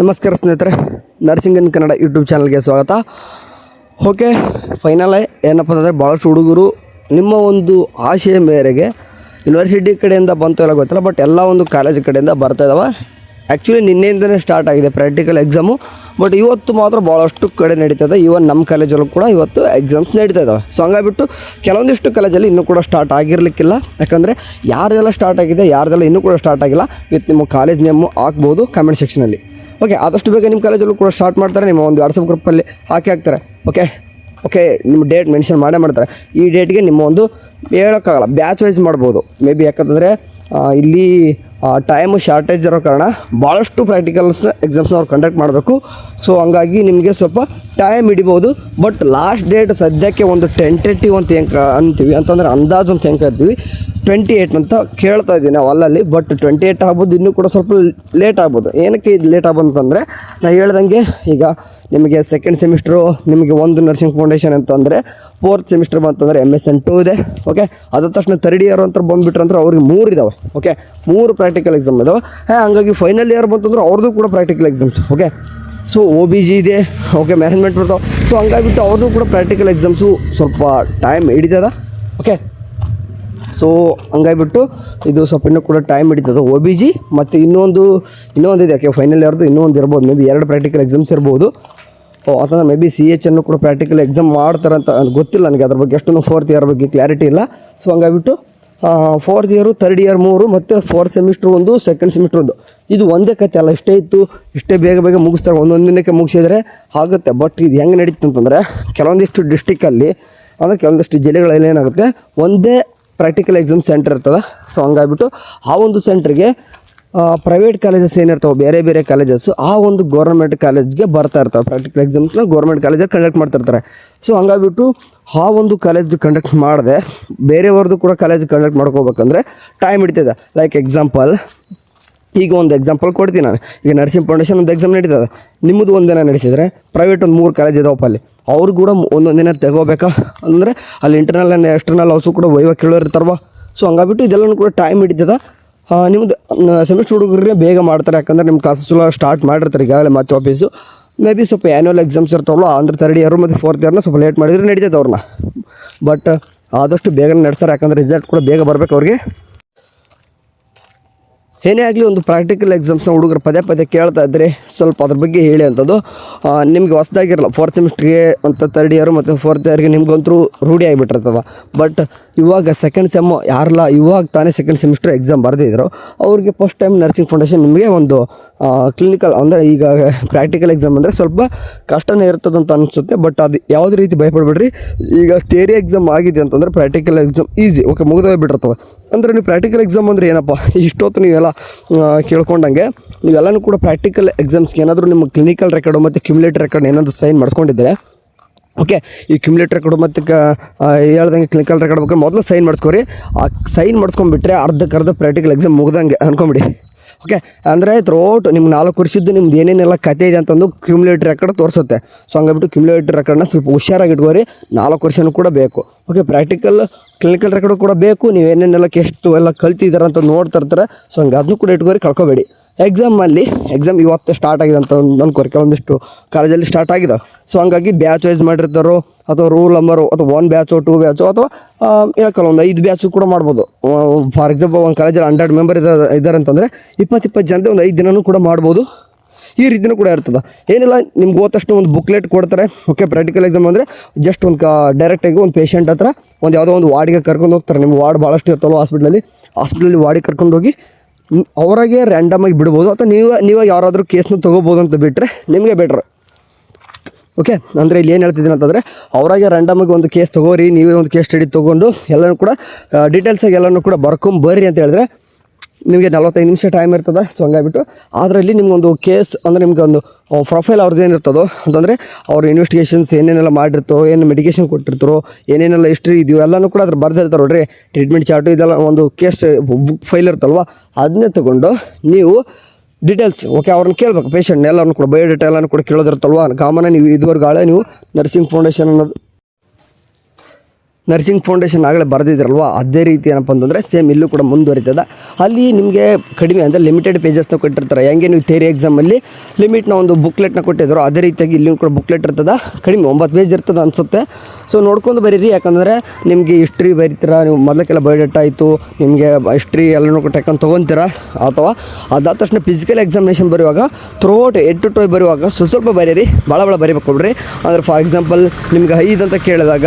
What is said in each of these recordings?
ನಮಸ್ಕಾರ ಸ್ನೇಹಿತರೆ, ನರ್ಸಿಂಗ್ ಇನ್ ಕನ್ನಡ ಯೂಟ್ಯೂಬ್ ಚಾನಲ್ಗೆ ಸ್ವಾಗತ. ಓಕೆ, ಫೈನಲ್ ಏನಪ್ಪ ಅಂತಂದರೆ ಭಾಳಷ್ಟು ಹುಡುಗರು ನಿಮ್ಮ ಒಂದು ಆಶೆಯ ಮೇರೆಗೆ ಯೂನಿವರ್ಸಿಟಿ ಕಡೆಯಿಂದ ಬಂತು ಎಲ್ಲ ಗೊತ್ತಿಲ್ಲ, ಬಟ್ ಎಲ್ಲ ಒಂದು ಕಾಲೇಜ್ ಕಡೆಯಿಂದ ಬರ್ತಾ ಇದ್ದಾವೆ. ಆ್ಯಕ್ಚುಲಿ ನಿನ್ನೆಯಿಂದನೇ ಸ್ಟಾರ್ಟ್ ಆಗಿದೆ ಪ್ರಾಕ್ಟಿಕಲ್ ಎಕ್ಸಾಮು, ಬಟ್ ಇವತ್ತು ಮಾತ್ರ ಭಾಳಷ್ಟು ಕಡೆ ನಡೀತದೆ. ಈವನ್ ನಮ್ಮ ಕಾಲೇಜಲ್ಲೂ ಕೂಡ ಇವತ್ತು ಎಕ್ಸಾಮ್ಸ್ ನಡೀತಾ ಇದ್ದಾವೆ. ಸೊ ಹಂಗಾಗಿಬಿಟ್ಟು ಕೆಲವೊಂದಿಷ್ಟು ಕಾಲೇಜಲ್ಲಿ ಇನ್ನೂ ಕೂಡ ಸ್ಟಾರ್ಟ್ ಆಗಿರಲಿಕ್ಕಿಲ್ಲ, ಯಾಕಂದರೆ ಯಾರ್ದೆಲ್ಲ ಸ್ಟಾರ್ಟ್ ಆಗಿದೆ ಯಾರ್ದೆಲ್ಲ ಇನ್ನೂ ಕೂಡ ಸ್ಟಾರ್ಟ್ ಆಗಿಲ್ಲ ವಿತ್ ನಿಮ್ಮ ಕಾಲೇಜ್ ನೇಮು ಹಾಕ್ಬೋದು ಕಮೆಂಟ್ ಸೆಕ್ಷನಲ್ಲಿ. ಓಕೆ, ಆದಷ್ಟು ಬೇಗ ನಿಮ್ಮ ಕಾಲೇಜಲ್ಲೂ ಕೂಡ ಸ್ಟಾರ್ಟ್ ಮಾಡ್ತಾರೆ. ನಿಮ್ಮ ಒಂದು ವಾಟ್ಸಪ್ ಗ್ರೂಪಲ್ಲಿ ಹಾಕ್ತಾರೆ. ಓಕೆ, ನಿಮ್ಮ ಡೇಟ್ ಮೆನ್ಷನ್ ಮಾಡ್ತಾರೆ. ಈ ಡೇಟ್ಗೆ ನಿಮ್ಮ ಒಂದು ಹೇಳೋಕ್ಕಾಗಲ್ಲ, ಬ್ಯಾಚ್ ವೈಸ್ ಮಾಡ್ಬೋದು ಮೇ ಬಿ. ಯಾಕಂದರೆ ಇಲ್ಲಿ ಟೈಮು ಶಾರ್ಟೇಜ್ ಇರೋ ಕಾರಣ ಭಾಳಷ್ಟು ಪ್ರಾಕ್ಟಿಕಲ್ಸ್ ಎಕ್ಸಾಮ್ಸ್ನ ಅವ್ರು ಕಂಡಕ್ಟ್ ಮಾಡಬೇಕು. ಸೊ ಹಂಗಾಗಿ ನಿಮಗೆ ಸ್ವಲ್ಪ ಟೈಮ್ ಹಿಡಿಬೋದು. ಬಟ್ ಲಾಸ್ಟ್ ಡೇಟ್ ಸದ್ಯಕ್ಕೆ ಒಂದು ಟೆಂಟೇಟಿವ್ ಅಂತ ಹೆಂಗೆ ಅಂತೀವಿ ಅಂತಂದರೆ ಅಂದಾಜು ಅಂತ ಹೆಂಗೆ ಕರಿತೀವಿ 28 ಅಂತ ಕೇಳ್ತಾ ಇದ್ದೀವಿ ನಾವು ಅಲ್ಲಲ್ಲಿ. ಬಟ್ 28 ಆಗ್ಬೋದು, ಇನ್ನೂ ಕೂಡ ಸ್ವಲ್ಪ ಲೇಟ್ ಆಗ್ಬೋದು. ಏನಕ್ಕೆ ಇದು ಲೇಟ್ ಆಗ್ಬೋದು ಅಂತಂದರೆ ನಾನು ಹೇಳ್ದಂಗೆ ಈಗ ನಿಮಗೆ ಸೆಕೆಂಡ್ ಸೆಮಿಸ್ಟ್ರು ನಿಮಗೆ ಒಂದು ನರ್ಸಿಂಗ್ ಫೌಂಡೇಶನ್ ಅಂತಂದರೆ 4th ಸೆಮಿಸ್ಟರ್ ಬಂತಂದರೆ MSN 2 ಇದೆ. ಓಕೆ, ಅದಾದ ತಕ್ಷಣ 3rd ಇಯರ್ ಅಂತ ಬಂದುಬಿಟ್ರಂದ್ರೆ ಅವ್ರಿಗೆ 3 ಇದ್ದಾವೆ. ಓಕೆ, 3 ಪ್ರಾಕ್ಟಿಕಲ್ ಎಕ್ಸಾಮ್ ಇದ್ದಾವೆ. ಹಂಗಾಗಿ ಫೈನಲ್ ಇಯರ್ ಬಂತಂದ್ರೆ ಅವ್ರದ್ದು ಕೂಡ practical exams. Okay, so OBG ಇದೆ. ಓಕೆ, ಮ್ಯಾನೇಜ್ಮೆಂಟ್ ಬರ್ತಾವೆ. ಸೊ ಹಂಗಾಗಿಬಿಟ್ಟು ಅವ್ರದ್ದು ಕೂಡ ಪ್ರಾಕ್ಟಿಕಲ್ ಎಕ್ಸಾಮ್ಸು ಸ್ವಲ್ಪ ಟೈಮ್ ಹಿಡಿತದ. ಓಕೆ, ಸೊ ಹಂಗಾಗಿಬಿಟ್ಟು ಇದು ಸ್ವಲ್ಪ ಇನ್ನೂ ಕೂಡ ಟೈಮ್ ಹಿಡಿತದೆ. OBG ಮತ್ತು ಇನ್ನೊಂದು ಇದೆ. ಯಾಕೆ ಫೈನಲ್ ಇಯರ್ದು ಇನ್ನೊಂದು ಇರ್ಬೋದು, ಮೇ ಬಿ 2 ಪ್ರಾಕ್ಟಿಕಲ್ ಎಕ್ಸಾಮ್ಸ್ ಇರ್ಬೋದು. ಅಥವಾ ಮೇ ಬಿ CH ಕೂಡ ಪ್ರಾಕ್ಟಿಕಲ್ ಎಕ್ಸಾಮ್ ಮಾಡ್ತಾರಂತ ಗೊತ್ತಿಲ್ಲ ನನಗೆ. ಅದ್ರ ಬಗ್ಗೆ ಅಷ್ಟೊಂದು 4th ಇಯರ್ ಬಗ್ಗೆ ಕ್ಲಾರಿಟಿ ಇಲ್ಲ. So ಹಂಗಾಗಿಬಿಟ್ಟು 4th year 3rd year 3 ಮತ್ತು 4th ಸೆಮಿಸ್ಟ್ರ್ 1 ಸೆಕೆಂಡ್ ಸೆಮಿಸ್ಟ್ರ್ 1 ಇದು ಒಂದೇ ಕತೆ ಅಲ್ಲ. ಇಷ್ಟೇ ಬೇಗ ಮುಗಿಸ್ತಾರೆ. ಒಂದೊಂದು ದಿನಕ್ಕೆ ಮುಗಿಸಿದರೆ ಆಗುತ್ತೆ. ಬಟ್ ಇದು ಹೆಂಗೆ ನಡೀತು ಅಂತಂದರೆ ಕೆಲವೊಂದಿಷ್ಟು ಡಿಸ್ಟಿಕಲ್ಲಿ ಅಂದರೆ ಕೆಲವೊಂದಿಷ್ಟು ಜಿಲ್ಲೆಗಳಲ್ಲಿ ಏನಾಗುತ್ತೆ, ಒಂದೇ ಪ್ರಾಕ್ಟಿಕಲ್ ಎಕ್ಸಾಮ್ ಸೆಂಟರ್ ಇರ್ತದೆ. ಸೊ ಹಂಗಾಗಿಬಿಟ್ಟು ಆ ಒಂದು ಸೆಂಟ್ರಿಗೆ ಪ್ರೈವೇಟ್ ಕಾಲೇಜಸ್ ಏನಿರ್ತಾವೆ, ಬೇರೆ ಕಾಲೇಜಸ್ಸು ಆ ಒಂದು ಗೌರ್ಮೆಂಟ್ ಕಾಲೇಜ್ಗೆ ಬರ್ತಾ ಇರ್ತವೆ. ಪ್ರಾಕ್ಟಿಕಲ್ ಎಕ್ಸಾಮ್ಸ್ನ ಗೌರ್ಮೆಂಟ್ ಕಾಲೇಜಲ್ಲಿ ಕಂಡಕ್ಟ್ ಮಾಡ್ತಿರ್ತಾರೆ. ಸೊ ಹಂಗಾಗಿಬಿಟ್ಟು ಆ ಒಂದು ಕಾಲೇಜ್ದು ಕಂಡಕ್ಟ್ ಮಾಡಿದೆ ಬೇರೆಯವ್ರದ್ದು ಕೂಡ ಕಾಲೇಜ್ ಕಂಡಕ್ಟ್ ಮಾಡ್ಕೋಬೇಕಂದ್ರೆ ಟೈಮ್ ಹಿಡಿತದೆ. ಲೈಕ್ ಎಕ್ಸಾಂಪಲ್, ಈಗ ಒಂದು ಎಕ್ಸಾಂಪಲ್ ಕೊಡ್ತೀನಿ ನಾನು. ಈಗ ನರ್ಸಿಂಗ್ ಫೌಂಡೇಶನ್ ಒಂದು ಎಕ್ಸಾಮ್ ನಡೀತದೆ, ನಿಮ್ಮದು ಒಂದಿನ ನಡೆಸಿದರೆ ಪ್ರೈವೇಟ್ ಒಂದು 3 ಕಾಲೇಜ್ ಇದಾವಪ್ಪ, ಅಲ್ಲಿ ಅವ್ರು ಕೂಡ ಒಂದೊಂದು ದಿನ ತೆಗೋಬೇಕಾ ಅಂದರೆ ಅಲ್ಲಿ ಇಂಟರ್ನಲ್ ಆ್ಯಂಡ್ ಎಕ್ಸ್ಟರ್ನಲ್ ಅವಸು ಕೂಡ ವೈವ ಕೇಳೋರಿರ್ತಾರವ. ಸೊ ಹಂಗಾಗ್ಬಿಟ್ಟು ಇದೆಲ್ಲನೂ ಕೂಡ ಟೈಮ್ ಹಿಡಿತದೆ. ನಿಮ್ಮದು ಸೆಮಿಸ್ಟರ್ ಹುಡುಗರೇ ಬೇಗ ಮಾಡ್ತಾರೆ, ಯಾಕಂದರೆ ನಿಮ್ಮ ಕ್ಲಾಸಸ್ ಎಲ್ಲ ಸ್ಟಾರ್ಟ್ ಮಾಡಿರ್ತಾರೆ ಈಗಾಗಲೇ. ಮತ್ತು ವಾಪೀಸು ಮೇ ಬಿ ಸ್ವಲ್ಪ ಆ್ಯನ್ಯುವಲ್ ಎಕ್ಸಾಮ್ಸ್ ಇರ್ತಾವಲ್ಲ, ಅಂದರೆ 3rd ಇಯರು ಮತ್ತು 4th ಇಯರ್ನ ಸ್ವಲ್ಪ ಲೇಟ್ ಮಾಡಿದರೆ ನಡೀತದೆ ಅವ್ರನ್ನ. ಬಟ್ ಆದಷ್ಟು ಬೇಗನೆ ನಡೆಸ್ತಾರೆ, ಯಾಕಂದರೆ ರಿಸಲ್ಟ್ ಕೂಡ ಬೇಗ ಬರಬೇಕು ಅವ್ರಿಗೆ. ಏನೇ ಆಗಲಿ ಒಂದು ಪ್ರಾಕ್ಟಿಕಲ್ ಎಕ್ಸಾಮ್ಸ್ನ ಹುಡುಗರು ಪದೇ ಕೇಳ್ತಾ ಇದ್ದರೆ ಸ್ವಲ್ಪ ಅದ್ರ ಬಗ್ಗೆ ಹೇಳಿ ಅಂಥದ್ದು. ನಿಮಗೆ ಹೊಸದಾಗಿರಲ್ಲ 4th ಸೆಮಿಸ್ಟ್ರಿಗೆ ಅಂತ 3rd ಇಯರು ಮತ್ತು 4th ಇಯರ್ಗೆ ನಿಮ್ಗಂತೂ ರೂಢಿ ಆಗಿಬಿಟ್ಟಿರ್ತದೆ. ಬಟ್ ಇವಾಗ ಸೆಕೆಂಡ್ ಸೆಮ್ ಯಾರಲ್ಲ ಇವಾಗ ತಾನೇ ಸೆಕೆಂಡ್ ಸೆಮಿಸ್ಟರ್ ಎಕ್ಸಾಮ್ ಬರೆದಿದ್ರು, ಅವ್ರಿಗೆ ಫಸ್ಟ್ ಟೈಮ್ ನರ್ಸಿಂಗ್ ಫೌಂಡೇಶನ್ ನಿಮಗೆ ಒಂದು ಕ್ಲಿನಿಕಲ್ ಅಂದರೆ ಈಗ ಪ್ರಾಕ್ಟಿಕಲ್ ಎಕ್ಸಾಮ್ ಅಂದರೆ ಸ್ವಲ್ಪ ಕಷ್ಟನೇ ಇರ್ತದಂತ ಅನಿಸುತ್ತೆ. ಬಟ್ ಅದು ಯಾವುದೇ ರೀತಿ ಭಯಪಡ್ಬೇಡ್ರಿ. ಈಗ ಥಿಯರಿ ಎಕ್ಸಾಮ್ ಆಗಿದೆ ಅಂತಂದರೆ ಪ್ರಾಕ್ಟಿಕಲ್ ಎಕ್ಸಾಮ್ ಈಸಿ. ಓಕೆ, ಮುಗಿದೋಗಿ ಬಿಟ್ಟಿರ್ತವೆ. ಅಂದರೆ ನೀವು ಪ್ರಾಕ್ಟಿಕಲ್ ಎಕ್ಸಾಮ್ ಅಂದರೆ ಏನಪ್ಪ, ಇಷ್ಟೊತ್ತು ನೀವೆಲ್ಲ ಕೇಳ್ಕೊಂಡಂಗೆ ನೀವೆಲ್ಲನೂ ಕೂಡ ಪ್ರಾಕ್ಟಿಕಲ್ ಎಕ್ಸಾಮ್ಸ್ಗೆ ಏನಾದರೂ ನಿಮ್ಮ ಕ್ಲಿನಿಕಲ್ ರೆಕಾರ್ಡು ಮತ್ತು ಕ್ಯುಮುಲೇಟರ್ ರೆಕಾರ್ಡ್ ಏನಾದರೂ ಸೈನ್ ಮಾಡಿಸ್ಕೊಂಡಿದ್ದರೆ, ಓಕೆ, ಈ ಕ್ಯುಮುಲೇಟರ್ ರೆಕಾರ್ಡು ಮತ್ತು ಹೇಳ್ದಂಗೆ ಕ್ಲಿನಿಕಲ್ ರೆಕಾರ್ಡ್ ಬೇಕಾದ್ರೆ ಮೊದಲು ಸೈನ್ ಮಾಡಿಸ್ಕೊರಿ. ಆ ಸೈನ್ ಮಾಡಿಸ್ಕೊಂಡ್ಬಿಟ್ರೆ ಅರ್ಧಕ್ಕರ್ಧ ಪ್ರಾಕ್ಟಿಕಲ್ ಎಕ್ಸಾಮ್ ಮುಗ್ದಂಗೆ ಅನ್ಕೊಂಬಿಡಿ. ಓಕೆ, ಅಂದರೆ ಥ್ರೋಟ್ ನಿಮ್ಮ 4 ವರ್ಷದ್ದು ನಿಮ್ದು ಏನೇನೆಲ್ಲ ಕತೆ ಇದೆ ಅಂತಂದು ಕ್ಯುಮುಲೇಟರ್ ರೆಕಾರ್ಡ್ ತೋರಿಸುತ್ತೆ. ಸೊ ಹಂಗಾಗ್ಬಿಟ್ಟು ಕ್ಯುಮುಲೇಟರ್ ರೆಕಾರ್ಡ್ನ ಸ್ವಲ್ಪ ಹುಷಾರಾಗಿ ಇಟ್ಕೋರಿ. 4 ವರ್ಷನೂ ಕೂಡ ಬೇಕು. ಓಕೆ, ಪ್ರಾಕ್ಟಿಕಲ್ ಕ್ಲಿನಿಕಲ್ ರೆಕಾರ್ಡು ಕೂಡ ಬೇಕು. ನೀವು ಏನೇನೆಲ್ಲ ಎಷ್ಟು ಎಲ್ಲ ಕಲ್ತಿದ್ದಾರೆ ಅಂತ ನೋಡ್ತಿರ್ತಾರೆ. ಸೊ ಹಂಗೆ ಅದನ್ನು ಕೂಡ ಇಟ್ಕೋರಿ, ಕಳ್ಕೊಬೇಡಿ. ಎಕ್ಸಾಮ್ ಇವತ್ತು ಸ್ಟಾರ್ಟ್ ಆಗಿದೆ ಅಂತ ಅನ್ಕೋರಿ. ಕೆಲವೊಂದಿಷ್ಟು ಕಾಲೇಜಲ್ಲಿ ಸ್ಟಾರ್ಟ್ ಆಗಿದೆ. ಸೊ ಹಂಗಾಗಿ ಬ್ಯಾಚ್ ವೈಸ್ ಮಾಡಿರ್ತಾರೋ ಅಥವಾ ರೂಲ್ ನಂಬರು ಅಥವಾ 1 ಬ್ಯಾಚು 2 ಬ್ಯಾಚು ಅಥವಾ ಹೇಳ್ಕೊಳ್ಳೋ ಒಂದು 5 ಬ್ಯಾಚು ಕೂಡ ಮಾಡ್ಬೋದು. ಫಾರ್ ಎಕ್ಸಾಂಪಲ್ ಒಂದು ಕಾಲೇಜಲ್ಲಿ 100 ಮೆಂಬರ್ ಇದ್ದಾರೆ ಅಂತಂದರೆ 20 ಜನತೆ ಒಂದು 5 ದಿನವೂ ಕೂಡ ಮಾಡ್ಬೋದು. ಈ ರೀತಿಯೂ ಕೂಡ ಇರ್ತದೆ. ಏನಿಲ್ಲ, ನಿಮ್ಗೆ ಹೋದಷ್ಟು ಒಂದು ಬುಕ್ಲೆಟ್ ಕೊಡ್ತಾರೆ. ಓಕೆ, ಪ್ರಾಕ್ಟಿಕಲ್ ಎಕ್ಸಾಮ್ ಅಂದರೆ ಜಸ್ಟ್ ಒಂದು ಡೈರೆಕ್ಟಾಗಿ ಒಂದು ಪೇಷಂಟ್ ಹತ್ರ ಒಂದು ಯಾವುದೋ ಒಂದು ವಾರ್ಡಿಗೆ ಕರ್ಕೊಂಡು ಹೋಗ್ತಾರೆ. ನಿಮ್ಮ ವಾರ್ಡ್ ಭಾಳಷ್ಟು ಇರ್ತಲ್ಲ ಹಾಸ್ಪಿಟಲಲ್ಲಿ ವಾರ್ಡಿಗೆ ಕರ್ಕೊಂಡೋಗಿ ಅವರಾಗೆ ರ್ಯಾಂಡಮಾಗಿ ಬಿಡ್ಬೋದು. ಅಥವಾ ನೀವು ಯಾರಾದರೂ ಕೇಸ್ನ ತೊಗೋಬೋದು ಅಂತ ಬಿಟ್ಟರೆ ನಿಮಗೆ ಬೆಟ್ರ್. ಓಕೆ, ಅಂದರೆ ಇಲ್ಲಿ ಏನು ಹೇಳ್ತಿದ್ದೀನಿ ಅಂತಂದರೆ ಅವರಾಗೆ ರ್ಯಾಂಡಮಾಗಿ ಒಂದು ಕೇಸ್ ತೊಗೋರಿ, ನೀವೇ ಒಂದು ಕೇಸ್ ಸ್ಟಡಿ ತೊಗೊಂಡು ಎಲ್ಲನೂ ಕೂಡ ಡೀಟೇಲ್ಸಾಗಿ ಎಲ್ಲನೂ ಕೂಡ ಬರ್ರಿ ಅಂತ ಹೇಳಿದ್ರೆ ನಿಮಗೆ 45 ನಿಮಿಷ ಟೈಮ್ ಇರ್ತದೆ. ಸೊ ಹಂಗಾಗಿಬಿಟ್ಟು ಅದರಲ್ಲಿ ನಿಮ್ಗೊಂದು ಕೇಸ್ ಅಂದರೆ ನಿಮ್ಗೆ ಒಂದು ಪ್ರೊಫೈಲ್ ಅವ್ರದ್ದು ಏನಿರ್ತದೋ ಅಂತಂದರೆ ಅವ್ರ ಇನ್ವೆಸ್ಟಿಗೇಷನ್ಸ್ ಏನೇನೆಲ್ಲ ಮಾಡಿರ್ತೋ, ಏನು ಮೆಡಿಕೇಷನ್ ಕೊಟ್ಟಿರ್ತಾರೋ, ಏನೇನೆಲ್ಲ ಹಿಸ್ಟ್ರಿ ಇದೆಯೋ ಎಲ್ಲನೂ ಕೂಡ ಅದ್ರ ಬರ್ದಿರ್ತಾರೆ ನೋಡ್ರಿ. ಟ್ರೀಟ್ಮೆಂಟ್ ಚಾರ್ಟು ಇದೆಲ್ಲ ಒಂದು ಕೇಸ್ ಬುಕ್ ಫೈಲ್ ಇರ್ತಲ್ವ, ಅದನ್ನೇ ತೊಗೊಂಡು ನೀವು ಡೀಟೇಲ್ಸ್ ಓಕೆ ಅವ್ರನ್ನ ಕೇಳಬೇಕು. ಪೇಷಂಟ್ನ ಎಲ್ಲರೂ ಕೂಡ ಬಯೋಡೇಟಾ ಎಲ್ಲನೂ ಕೂಡ ಕೇಳೋದಿರ್ತಲ್ವ. ಕಾಮನ್ ನೀವು ಇದುವರೆಗಾಳೆ ನೀವು ನರ್ಸಿಂಗ್ ಫೌಂಡೇಶನ್ ಅನ್ನೋದು ನರ್ಸಿಂಗ್ ಫೌಂಡೇಶನ್ ಆಗಲೇ ಬರೆದಿದ್ರಲ್ವ ಅದೇ ರೀತಿ ಏನಪ್ಪ ಅಂತಂದರೆ ಸೇಮ್ ಇಲ್ಲೂ ಕೂಡ ಮುಂದುವರಿತದೆ. ಅಲ್ಲಿ ನಿಮಗೆ ಕಡಿಮೆ ಅಂದರೆ ಲಿಮಿಟೆಡ್ ಪೇಜಸ್ನ ಕೊಟ್ಟಿರ್ತಾರೆ. ಹೆಂಗೆ ನೀವು ಥಿಯರಿ ಎಕ್ಸಾಮಲ್ಲಿ ಲಿಮಿಟ್ನ ಒಂದು ಬುಕ್ಲೆಟ್ನ ಕೊಟ್ಟಿದ್ರು ಅದೇ ರೀತಿಯಾಗಿ ಇಲ್ಲಿ ಕೂಡ ಬುಕ್ಲೆಟ್ ಇರ್ತದೆ. ಕಡಿಮೆ 9 ಪೇಜ್ ಇರ್ತದೆ ಅನಿಸುತ್ತೆ. ಸೊ ನೋಡ್ಕೊಂಡು ಬರೀರಿ, ಯಾಕಂದರೆ ನಿಮಗೆ ಹಿಸ್ಟ್ರಿ ಬರೀತೀರಾ ನೀವು, ಮೊದಲಕ್ಕೆಲ್ಲ ಬಯೋಡೇಟಾ ಆಯಿತು, ನಿಮಗೆ ಹಿಸ್ಟ್ರಿ ಎಲ್ಲನೂ ಟೆಕನ್ ತೊಗೊತೀರಾ. ಅಥವಾ ಅದಾದ ತಕ್ಷಣ ಫಿಸಿಕಲ್ ಎಕ್ಸಾಮಿನೇಷನ್ ಬರುವಾಗ ಥ್ರೂಔಟ್ 8 to 12 ಬರುವಾಗ ಸ್ವಲ್ಪ ಬರೀರಿ, ಭಾಳ ಬರೀಬೇಕು ಬಿಡ್ರಿ. ಅಂದರೆ ಫಾರ್ ಎಕ್ಸಾಂಪಲ್ ನಿಮ್ಗೆ 5 ಅಂತ ಕೇಳಿದಾಗ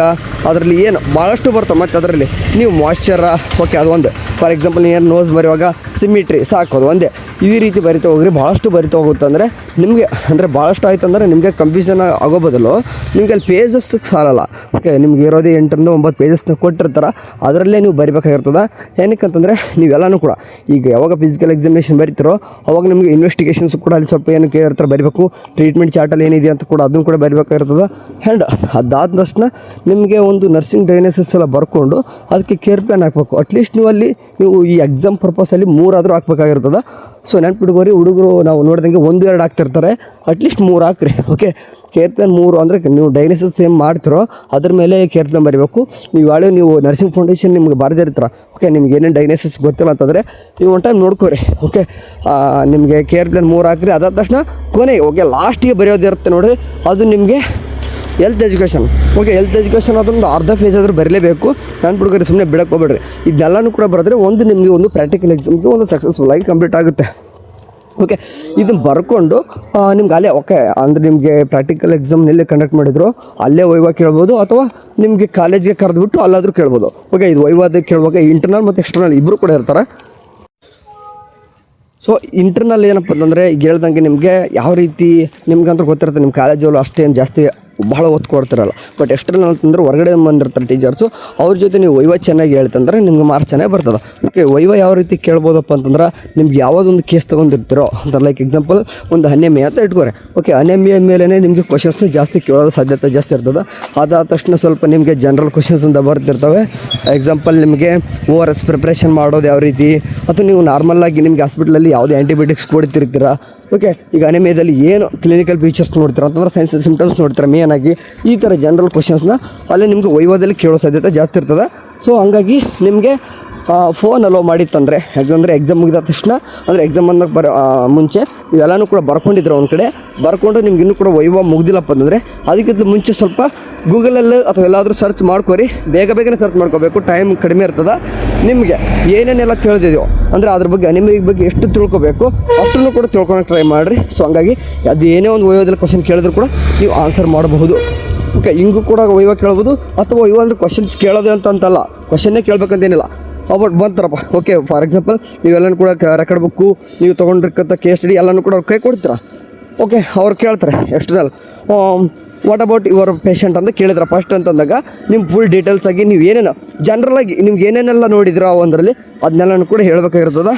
ಅದರಲ್ಲಿ ಏನು ಭಾಳಷ್ಟು ಬರ್ತವೆ. ಮತ್ತು ಅದರಲ್ಲಿ ನೀವು ಮಾಯ್ಶ್ಚರ ಓಕೆ ಅದು ಒಂದು. ಫಾರ್ ಎಕ್ಸಾಂಪಲ್ ಏನು ನೋಸ್ ಬರೆಯುವಾಗ ಸಿಮಿಟ್ರಿ ಸಾಕೋದು ಒಂದೇ. ಈ ರೀತಿ ಬರಿತಾ ಹೋಗ್ರಿ, ಭಾಳಷ್ಟು ಬರಿತಾ ಹೋಗುತ್ತೆ. ಅಂದರೆ ನಿಮಗೆ ಅಂದರೆ ಭಾಳಷ್ಟು ಆಯ್ತು ಅಂದರೆ ನಿಮಗೆ ಕನ್ಫ್ಯೂಷನ್ ಆಗೋ ಬದಲು ನಿಮಗೆ ಅಲ್ಲಿ ಪೇಜಸ್ ಸಾಲಲ್ಲ. ಓಕೆ, ನಿಮ್ಗೆ ಇರೋದೇ 8 to 9 ಪೇಜಸ್ನ ಕೊಟ್ಟಿರ್ತಾರೆ, ಅದರಲ್ಲೇ ನೀವು ಬರಿಬೇಕಾಗಿರ್ತದೆ. ಏನಕ್ಕಂತಂದರೆ ನೀವೆಲ್ಲನೂ ಕೂಡ ಈಗ ಯಾವಾಗ ಫಿಸಿಕಲ್ ಎಕ್ಸಾಮಿನೇಷನ್ ಬರಿತೀರೋ ಅವಾಗ ನಿಮಗೆ ಇನ್ವೆಸ್ಟಿಗೇಷನ್ಸ್ ಕೂಡ ಅಲ್ಲಿ ಸ್ವಲ್ಪ ಏನು ಕೇಳಿರ್ತಾರೆ ಬರಿಬೇಕು. ಟ್ರೀಟ್ಮೆಂಟ್ ಚಾರ್ಟಲ್ಲಿ ಏನಿದೆ ಅಂತ ಕೂಡ ಅದನ್ನು ಕೂಡ ಬರಿಬೇಕಾಗಿರ್ತದೆ. ಆ್ಯಂಡ್ ಅದಾದ ತಕ್ಷಣ ನಿಮಗೆ ಒಂದು ನರ್ಸಿಂಗ್ ಡಯಾಗ್ನೋಸಿಸ್ ಎಲ್ಲ ಬರ್ಕೊಂಡು ಅದಕ್ಕೆ ಕೇರ್ ಪ್ಲಾನ್ ಹಾಕಬೇಕು. ಅಟ್ಲೀಸ್ಟ್ ನೀವು ಈ ಎಕ್ಸಾಮ್ ಪರ್ಪಸಲ್ಲಿ 3 ಆದರೂ ಹಾಕ್ಬೇಕಾಗಿರ್ತದೆ. ಸೊ ನೆನ್ಪಿಟ್ಕೋರಿ, ಹುಡುಗರು ನಾವು ನೋಡಿದಂಗೆ 1-2 ಹಾಕ್ತಿರ್ತಾರೆ, ಅಟ್ಲೀಸ್ಟ್ 3 ಹಾಕ್ರಿ. ಓಕೆ, ಕೇರ್ ಪ್ಲಾನ್ 3 ಅಂದರೆ ನೀವು ಡಯಾಗ್ನೋಸಿಸ್ ಏಮ್ ಮಾಡ್ತಿರೋ ಅದ್ರ ಮೇಲೆ ಕೇರ್ ಪ್ಲಾನ್ ಬರೀಬೇಕು. ನೀವು ನರ್ಸಿಂಗ್ ಫೌಂಡೇಶನ್ ನಿಮ್ಗೆ ಬರೆದಿರ್ತೀರ. ಓಕೆ, ನಿಮ್ಗೆ ಏನೇನು ಡಯಾಗ್ನೋಸಿಸ್ ಗೊತ್ತಿಲ್ಲ ಅಂತಂದರೆ ನೀವು ಒಂದು ಟೈಮ್ ನೋಡ್ಕೋರಿ. ಓಕೆ, ನಿಮಗೆ ಕೇರ್ ಪ್ಲಾನ್ 3 ಹಾಕ್ರಿ. ಅದಾದ ತಕ್ಷಣ ಕೊನೆಗೆ ಓಕೆ ಲಾಸ್ಟಿಗೆ ಬರೆಯೋದಿರುತ್ತೆ ನೋಡಿರಿ, ಅದು ನಿಮಗೆ health education. Okay, health education ಅದೊಂದು ಅರ್ಧ ಪೇಜ್ ಆದರೂ ಬರಲೇಬೇಕು. ನೆನ್ಪಿಟ್ಕೋರಿ, ಸುಮ್ಮನೆ ಬಿಡಕ್ಕೆ ಹೋಗ್ಬೇಡ್ರಿ. ಇದೆಲ್ಲನೂ ಕೂಡ ಬರೆದ್ರೆ ನಿಮಗೆ ಒಂದು ಪ್ರಾಕ್ಟಿಕಲ್ ಎಕ್ಸಾಮ್ಗೆ ಒಂದು ಸಕ್ಸಸ್ಫುಲ್ಲಾಗಿ ಕಂಪ್ಲೀಟ್ ಆಗುತ್ತೆ. ಓಕೆ, ಇದನ್ನು ಬರ್ಕೊಂಡು ನಿಮ್ಗೆ ಅಲ್ಲೇ ಓಕೆ ಅಂದರೆ ನಿಮಗೆ ಪ್ರಾಕ್ಟಿಕಲ್ ಎಕ್ಸಾಮ್ನೆಲ್ಲೇ ಕಂಡಕ್ಟ್ ಮಾಡಿದ್ರು ಅಲ್ಲೇ ವೈವಾ ಕೇಳ್ಬೋದು, ಅಥವಾ ನಿಮಗೆ ಕಾಲೇಜ್ಗೆ ಕರೆದುಬಿಟ್ಟು ಅಲ್ಲಾದರೂ ಕೇಳ್ಬೋದು. ಓಕೆ, ಇದು ವೈವಾದ ಕೇಳುವಾಗ ಇಂಟರ್ನಲ್ ಮತ್ತು ಎಕ್ಸ್ಟರ್ನಲ್ ಇಬ್ಬರು ಕೂಡ ಇರ್ತಾರೆ. ಸೊ ಇಂಟರ್ನಲ್ ಏನಪ್ಪ ಅಂತಂದರೆ ಈಗ ಹೇಳ್ದಂಗೆ ನಿಮಗೆ ಯಾವ ರೀತಿ ನಿಮ್ಗಂತೂ ಗೊತ್ತಿರುತ್ತೆ, ನಿಮ್ಮ ಕಾಲೇಜಲ್ಲಿ ಅಷ್ಟೇನು ಜಾಸ್ತಿ ಭಾಳ ಒತ್ತು ಕೊಡ್ತಿರಲ್ಲ. ಬಟ್ ಎಕ್ಸ್ಟರ್ನಲ್ ಅಂತಂದ್ರೆ ಹೊರಗಡೆ ಬಂದಿರ್ತಾರೆ ಟೀಚರ್ಸು, ಅವ್ರ ಜೊತೆ ನೀವು ವೈವಾ ಚೆನ್ನಾಗಿ ಹೇಳ್ತಂದ್ರೆ ನಿಮ್ಗೆ ಮಾರ್ಕ್ಸ್ ಚೆನ್ನಾಗಿ ಬರ್ತದೆ. ಓಕೆ, ವೈವಾ ಯಾವ ರೀತಿ ಕೇಳ್ಬೋದಪ್ಪ ಅಂತಂದ್ರೆ ನಿಮ್ಗೆ ಯಾವುದೊಂದು ಕೇಸ್ ತೊಗೊಂಡಿರ್ತೀರೋ ಅಂತ, ಲೈಕ್ ಎಕ್ಸಾಂಪಲ್ ಒಂದು ಅನೆಮಿಯಾ ಅಂತ ಇಟ್ಕೋರಿ. ಓಕೆ, ಅನೆಮಿಯಾ ಮೇಲೇ ನಿಮಗೆ ಕ್ವಶನ್ಸ್ನ ಜಾಸ್ತಿ ಕೇಳೋದು ಸಾಧ್ಯತೆ ಜಾಸ್ತಿ ಇರ್ತದೆ. ಅದಾದ ತಕ್ಷಣ ಸ್ವಲ್ಪ ನಿಮಗೆ ಜನರಲ್ ಕ್ವಶನ್ಸ್ ಅಂತ ಬರ್ತಿರ್ತವೆ. ಎಕ್ಸಾಂಪಲ್ ನಿಮಗೆ ORS ಪ್ರಿಪ್ರೇಷನ್ ಮಾಡೋದು ಯಾವ ರೀತಿ, ಅಥವಾ ನೀವು ನಾರ್ಮಲಾಗಿ ನಿಮಗೆ ಹಾಸ್ಪಿಟ್ಲಲ್ಲಿ ಯಾವುದೇ ಆ್ಯಂಟಿಬಯೋಟಿಕ್ಸ್ ಕೊಡ್ತಿರ್ತೀರಾ. ಓಕೆ, ಈಗ ಅನೆಮಿಯಾದಲ್ಲಿ ಏನು ಕ್ಲಿನಿಕಲ್ ಫೀಚರ್ಸ್ ನೋಡ್ತೀರಾ ಅಂತಂದ್ರೆ ಸೈನ್ಸ್ ಸಿಂಪ್ಟಮ್ಸ್ ನೋಡ್ತೀರಾ ಮೇನ್ ಆಗಿ. ಈ ಥರ ಜನರಲ್ ಕ್ವಶನ್ಸ್ನ ಅಲ್ಲೇ ನಿಮಗೆ ವೈವಾದಲ್ಲಿ ಕೇಳೋ ಸಾಧ್ಯತೆ ಜಾಸ್ತಿ ಇರ್ತದೆ. ಸೊ ಹಂಗಾಗಿ ನಿಮಗೆ ಫೋನ್ ಅಲೋ ಮಾಡಿತ್ತಂದರೆ, ಯಾಕಂದರೆ ಎಕ್ಸಾಮ್ ಮುಗಿದ ತಕ್ಷಣ ಅಂದರೆ ಎಕ್ಸಾಮ್ ಅನ್ನೋಕ್ಕೆ ಮುಂಚೆ ಇವೆಲ್ಲನೂ ಕೂಡ ಬರ್ಕೊಂಡಿದ್ರೆ ಒಂದು ಕಡೆ ಬರ್ಕೊಂಡು ನಿಮ್ಗೆ ಇನ್ನೂ ಕೂಡ ವೈವಾ ಮುಗ್ದಿಲ್ಲಪ್ಪ ಅಂತಂದರೆ ಅದಕ್ಕಿಂತ ಮುಂಚೆ ಸ್ವಲ್ಪ ಗೂಗಲಲ್ಲಿ ಅಥವಾ ಎಲ್ಲಾದರೂ ಸರ್ಚ್ ಮಾಡ್ಕೊರಿ. ಬೇಗನೆ ಸರ್ಚ್ ಮಾಡ್ಕೋಬೇಕು, ಟೈಮ್ ಕಡಿಮೆ ಇರ್ತದೆ. ನಿಮಗೆ ಏನೇನೆಲ್ಲ ತಿಳಿದಿದೆಯೋ ಅಂದರೆ ಅದ್ರ ಬಗ್ಗೆ ಅನಿಮಿಕ್ ಬಗ್ಗೆ ಎಷ್ಟು ತಿಳ್ಕೊಬೇಕು ಅಷ್ಟನ್ನು ಕೂಡ ತಿಳ್ಕೊಳಕ್ಕೆ ಟ್ರೈ ಮಾಡಿರಿ. ಸೊ ಹಂಗಾಗಿ ಅದು ಏನೇ ಒಂದು ವೈವಾದಲ್ಲಿ ಕ್ವಶನ್ ಕೇಳಿದ್ರು ಕೂಡ ನೀವು ಆನ್ಸರ್ ಮಾಡಬಹುದು. ಓಕೆ, ಹಿಂಗೂ ಕೂಡ ವೈವಾ ಕೇಳ್ಬೋದು, ಅಥವಾ ವೈವಾ ಅಂದರೆ ಕ್ವಶನ್ಸ್ ಕೇಳೋದು ಅಂತಲ್ಲ, ಕ್ವಶನ್ನೇ ಕೇಳಬೇಕಂತೇನಿಲ್ಲ. ಬಟ್ ಬಂತಾರಪ್ಪ. ಓಕೆ, ಫಾರ್ ಎಕ್ಸಾಂಪಲ್ ನೀವೆಲ್ಲನೂ ಕೂಡ ರೆಕಾರ್ಡ್ ಬುಕ್ಕು ನೀವು ತೊಗೊಂಡಿರ್ತಕ್ಕಂಥ ಕೇಸ್ ಸ್ಟಡಿ ಎಲ್ಲನೂ ಕೂಡ ಅವ್ರು ಕೈ ಕೊಡ್ತೀರಾ. ಓಕೆ, ಅವ್ರು ಕೇಳ್ತಾರೆ external what about your patient ಅಂತ ಕೇಳಿದ್ರೆ ಫಸ್ಟ್ ಅಂತಂದಾಗ ನಿಮ್ಮ ಫುಲ್ ಡೀಟೇಲ್ಸ್ ಆಗಿ ನೀವು ಏನೇನು ಜನರಲಾಗಿ ನಿಮ್ಗೆ ಏನೇನೆಲ್ಲ ನೋಡಿದ್ರೋ ಒಂದರಲ್ಲಿ ಅದನ್ನೆಲ್ಲನೂ ಕೂಡ ಹೇಳಬೇಕಾಗಿರ್ತದೆ.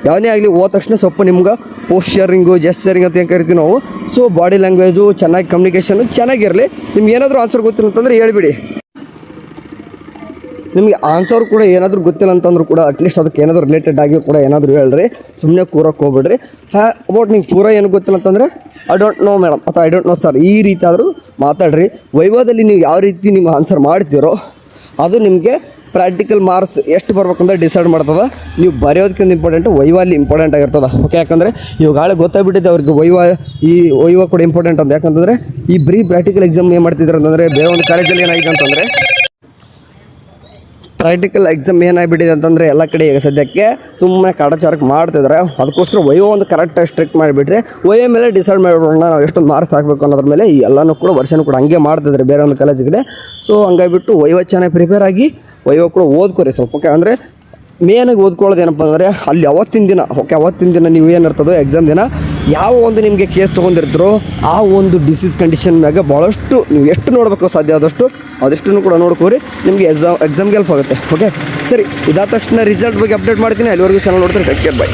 ಯಾವುದೇ ಆಗಲಿ ಹೋದ ತಕ್ಷಣ ಸ್ವಲ್ಪ ನಿಮ್ಗೆ ಪೋಸ್ಚರಿಂಗು ಜೆಸ್ಚರಿಂಗ್ ಅಂತ ಏನು ಕರಿತೀವಿ ನಾವು. ಸೊ ಬಾಡಿ ಲ್ಯಾಂಗ್ವೇಜು ಚೆನ್ನಾಗಿ, ಕಮ್ಯುನಿಕೇಷನು ಚೆನ್ನಾಗಿರಲಿ. ನಿಮ್ಗೆ ಏನಾದರೂ ಆನ್ಸರ್ ಗೊತ್ತಿಲ್ಲ ಅಂತಂದರೆ ಹೇಳ್ಬಿಡಿ. ನಿಮಗೆ ಆನ್ಸರ್ ಕೂಡ ಏನಾದರೂ ಗೊತ್ತಿಲ್ಲ ಅಂತಂದ್ರೂ ಕೂಡ ಅಟ್ಲೀಸ್ಟ್ ಅದಕ್ಕೆ ಏನಾದರೂ ರಿಲೇಟೆಡ್ ಆಗಿ ಕೂಡ ಏನಾದರೂ ಹೇಳ್ರಿ, ಸುಮ್ಮನೆ ಕೂರಕ್ಕೆ ಹೋಗ್ಬೇಡ್ರಿ. ಅಬೌಟ್ ನಿಮ್ಗೆ ಪೂರ ಏನು ಗೊತ್ತಿಲ್ಲ ಅಂತಂದರೆ ಐ ಡೋಂಟ್ ನೋ ಮೇಡಮ್ ಅಥವಾ ಐ ಡೋಂಟ್ ನೋ ಸರ್ ಈ ರೀತಿ ಆದರೂ ಮಾತಾಡ್ರಿ. ವೈವಾದಲ್ಲಿ ನೀವು ಯಾವ ರೀತಿ ನೀವು ಆನ್ಸರ್ ಮಾಡ್ತೀರೋ ಅದು ನಿಮಗೆ ಪ್ರಾಕ್ಟಿಕಲ್ ಮಾರ್ಕ್ಸ್ ಎಷ್ಟು ಬರ್ಬೇಕಂತ ಡಿಸೈಡ್ ಮಾಡ್ತದೆ. ನೀವು ಬರೆಯೋದಕ್ಕಿಂತ ಇಂಪಾರ್ಟೆಂಟು ವೈವಾಲಿ ಇಂಪಾರ್ಟೆಂಟ್ ಆಗಿರ್ತದೆ. ಓಕೆ, ಯಾಕಂದರೆ ಇವಾಗಲೇ ಗೊತ್ತಾಗ್ಬಿಟ್ಟಿದೆ ಅವ್ರಿಗೆ ವೈವಾ ಕೂಡ ಇಂಪಾರ್ಟೆಂಟ್ ಅಂತ. ಯಾಕಂತಂದರೆ ಈ ಬರೀ ಪ್ರಾಕ್ಟಿಕಲ್ ಎಕ್ಸಾಮ್ ಏನು ಮಾಡ್ತಿದ್ರು ಅಂತಂದರೆ ಬೇರೆ ಒಂದು ಕಾಲೇಜಲ್ಲಿ ಏನಾಗಿದೆ ಅಂತಂದರೆ ಪ್ರಾಕ್ಟಿಕಲ್ ಎಕ್ಸಾಮ್ ಏನಾಗ್ಬಿಟ್ಟಿದೆ ಅಂತಂದರೆ ಎಲ್ಲ ಕಡೆ ಈಗ ಸದ್ಯಕ್ಕೆ ಸುಮ್ಮನೆ ಕಾಟಾಚಾರಕ್ಕೆ ಮಾಡ್ತಿದ್ದಾರೆ. ಅದಕ್ಕೋಸ್ಕರ ವೈವಾ ಒಂದು ಕರೆಕ್ಟಾಗಿ ಸ್ಟ್ರಿಕ್ಟ್ ಮಾಡಿಬಿಟ್ರೆ ವೈವಾ ಮೇಲೆ ಡಿಸೈಡ್ ಮಾಡಿಬಿಡೋಣ ನಾವು ಎಷ್ಟೊಂದು ಮಾರ್ಕ್ಸ್ ಹಾಕಬೇಕು ಅನ್ನೋದ್ರ ಮೇಲೆ. ಎಲ್ಲನೂ ಕೂಡ ವರ್ಷನೂ ಕೂಡ ಹಂಗೆ ಮಾಡ್ತಿದ್ದಾರೆ ಬೇರೆ ಒಂದು ಕಾಲೇಜ್ಗೆ. ಸೊ ಹಂಗಾಗಿಬಿಟ್ಟು ವೈವಾ ಚೆನ್ನಾಗಿ ಪ್ರಿಪೇರ್ ಆಗಿ ವೈವಾ ಕೂಡ ಓದ್ಕೊರಿ ಸ್ವಲ್ಪ. ಓಕೆ, ಅಂದರೆ ಮೇನಾಗಿ ಓದ್ಕೊಳ್ಳೋದು ಏನಪ್ಪ ಅಂದರೆ ಅಲ್ಲಿ ಅವತ್ತಿನ ದಿನ ನೀವು ಏನಿರ್ತದೋ ಎಕ್ಸಾಮ್ ದಿನ ಯಾವ ಒಂದು ನಿಮಗೆ ಕೇಸ್ ತೊಗೊಂಡಿರ್ತೀರೋ ಆ ಒಂದು ಡಿಸೀಸ್ ಕಂಡೀಷನ್ ಮ್ಯಾಗ ಭಾಳಷ್ಟು ನೀವು ಎಷ್ಟು ನೋಡಬೇಕು ಸಾಧ್ಯ ಆದಷ್ಟು ಅದೆಷ್ಟನ್ನು ಕೂಡ ನೋಡ್ಕೋರಿ. ನಿಮಗೆ ಎಕ್ಸಾಮ್ಗೆ ಹೆಲ್ಪ್ ಆಗುತ್ತೆ. ಓಕೆ, ಸರಿ, ಇದಾದ ತಕ್ಷಣ ರಿಸಲ್ಟ್ ಬಗ್ಗೆ ಅಪ್ಡೇಟ್ ಮಾಡ್ತೀನಿ. ಅಲ್ಲಿವರೆಗೂ ಚಾನಲ್ ನೋಡ್ತಾರೆ. Take care, by.